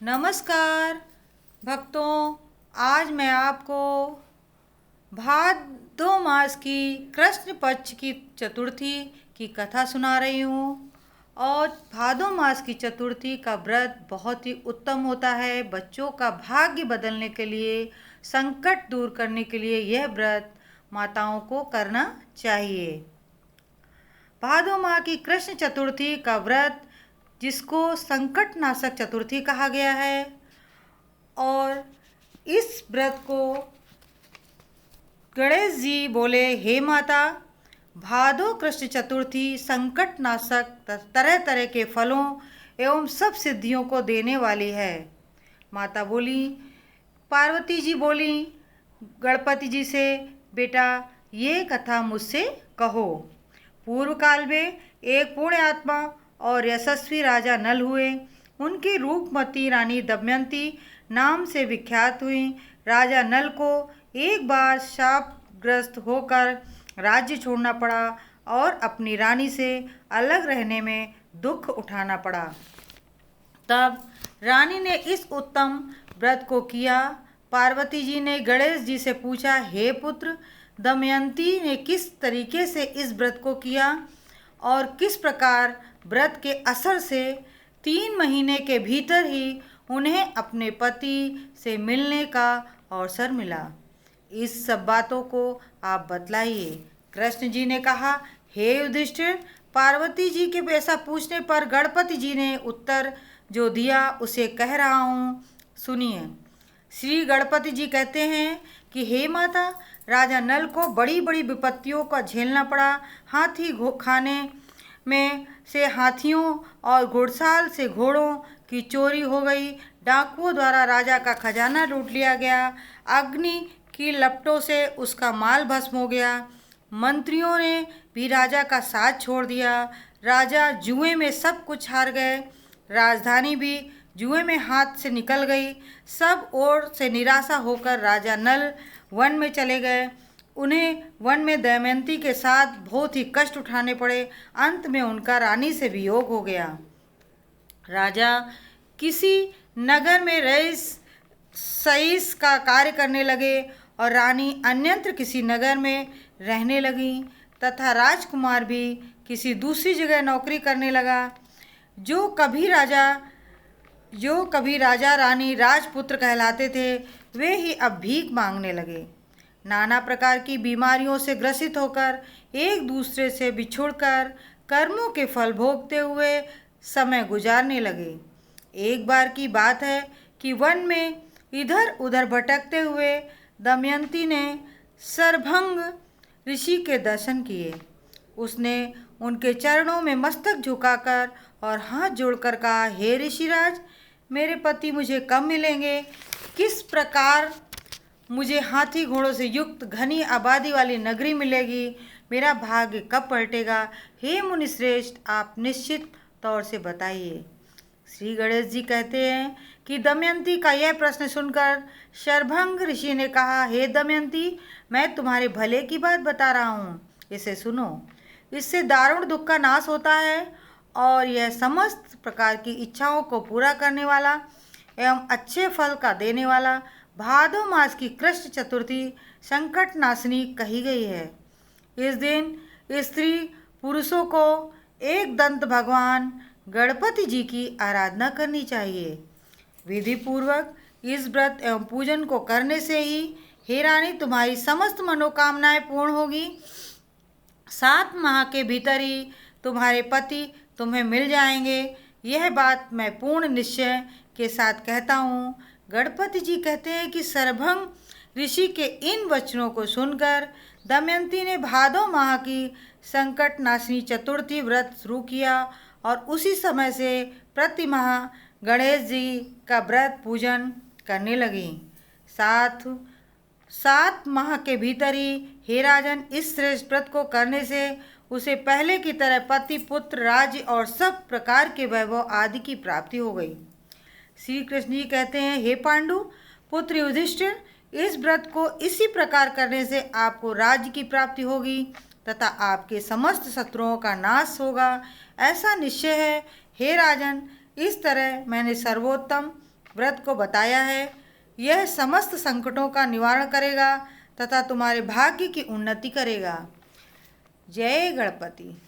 नमस्कार भक्तों, आज मैं आपको भादो मास की कृष्ण पक्ष की चतुर्थी की कथा सुना रही हूँ। और भादो मास की चतुर्थी का व्रत बहुत ही उत्तम होता है। बच्चों का भाग्य बदलने के लिए, संकट दूर करने के लिए यह व्रत माताओं को करना चाहिए। भादो माह की कृष्ण चतुर्थी का व्रत, जिसको संकट नाशक चतुर्थी कहा गया है, और इस व्रत को गणेश जी बोले, हे माता, भादो कृष्ण चतुर्थी संकट नाशक तरह तरह के फलों एवं सब सिद्धियों को देने वाली है। माता बोली, पार्वती जी बोली गणपति जी से, बेटा ये कथा मुझसे कहो। पूर्व काल में एक पुण्य आत्मा और यशस्वी राजा नल हुए। उनकी रूपमती रानी दमयंती नाम से विख्यात हुई। राजा नल को एक बार शापग्रस्त होकर राज्य छोड़ना पड़ा और अपनी रानी से अलग रहने में दुख उठाना पड़ा। तब रानी ने इस उत्तम व्रत को किया। पार्वती जी ने गणेश जी से पूछा, हे पुत्र, दमयंती ने किस तरीके से इस व्रत को किया और किस प्रकार व्रत के असर से 3 महीने के भीतर ही उन्हें अपने पति से मिलने का अवसर मिला। इस सब बातों को आप बतलाइए। कृष्ण जी ने कहा, हे युधिष्ठिर, पार्वती जी के ऐसा पूछने पर गणपति जी ने उत्तर जो दिया उसे कह रहा हूँ, सुनिए। श्री गणपति जी कहते हैं कि हे माता, राजा नल को बड़ी बड़ी विपत्तियों का झेलना पड़ा। हाथी खाने में से हाथियों और घुड़साल से घोड़ों की चोरी हो गई। डाकुओं द्वारा राजा का खजाना लूट लिया गया। अग्नि की लपटों से उसका माल भस्म हो गया। मंत्रियों ने भी राजा का साथ छोड़ दिया। राजा जुए में सब कुछ हार गए। राजधानी भी जुए में हाथ से निकल गई। सब ओर से निराशा होकर राजा नल वन में चले गए। उन्हें वन में दमयंती के साथ बहुत ही कष्ट उठाने पड़े। अंत में उनका रानी से वियोग हो गया। राजा किसी नगर में रईस का कार्य करने लगे और रानी अन्यत्र किसी नगर में रहने लगी, तथा राजकुमार भी किसी दूसरी जगह नौकरी करने लगा। जो कभी राजा रानी राजपुत्र कहलाते थे, वे ही अब भीख मांगने लगे। नाना प्रकार की बीमारियों से ग्रसित होकर, एक दूसरे से बिछुड़कर, कर्मों के फल भोगते हुए समय गुजारने लगे। एक बार की बात है कि वन में इधर उधर भटकते हुए दमयंती ने सरभंग ऋषि के दर्शन किए। उसने उनके चरणों में मस्तक झुकाकर और हाथ जोड़कर कहा, हे ऋषिराज, मेरे पति मुझे कब मिलेंगे? किस प्रकार मुझे हाथी घोड़ों से युक्त घनी आबादी वाली नगरी मिलेगी? मेरा भाग्य कब पलटेगा? हे मुनिश्रेष्ठ, आप निश्चित तौर से बताइए। श्री गणेश जी कहते हैं कि दमयंती का यह प्रश्न सुनकर शरभंग ऋषि ने कहा, हे दमयंती, मैं तुम्हारे भले की बात बता रहा हूँ, इसे सुनो। इससे दारुण दुख का नाश होता है और यह समस्त प्रकार की इच्छाओं को पूरा करने वाला एवं अच्छे फल का देने वाला भादो मास की कृष्ण चतुर्थी संकट नाशनी कही गई है। इस दिन स्त्री पुरुषों को एक दंत भगवान गणपति जी की आराधना करनी चाहिए। विधि पूर्वक इस व्रत एवं पूजन को करने से ही, हे रानी, तुम्हारी समस्त मनोकामनाएं पूर्ण होगी। 7 माह के भीतर ही तुम्हारे पति तुम्हें मिल जाएंगे। यह बात मैं पूर्ण निश्चय के साथ कहता हूँ। गणपति जी कहते हैं कि सरभंग ऋषि के इन वचनों को सुनकर दमयंती ने भादो माह की संकट नाशनी चतुर्थी व्रत शुरू किया और उसी समय से प्रति माह गणेश जी का व्रत पूजन करने लगी। 7 माह के भीतर ही, हे राजन, इस श्रेष्ठ व्रत को करने से उसे पहले की तरह पति, पुत्र, राज्य और सब प्रकार के वैभव आदि की प्राप्ति हो गई। श्री कृष्ण जी कहते हैं, हे पांडु पुत्र युधिष्ठिर, इस व्रत को इसी प्रकार करने से आपको राज्य की प्राप्ति होगी तथा आपके समस्त शत्रुओं का नाश होगा, ऐसा निश्चय है। हे राजन, इस तरह मैंने सर्वोत्तम व्रत को बताया है। यह समस्त संकटों का निवारण करेगा तथा तुम्हारे भाग्य की उन्नति करेगा। जय गणपति।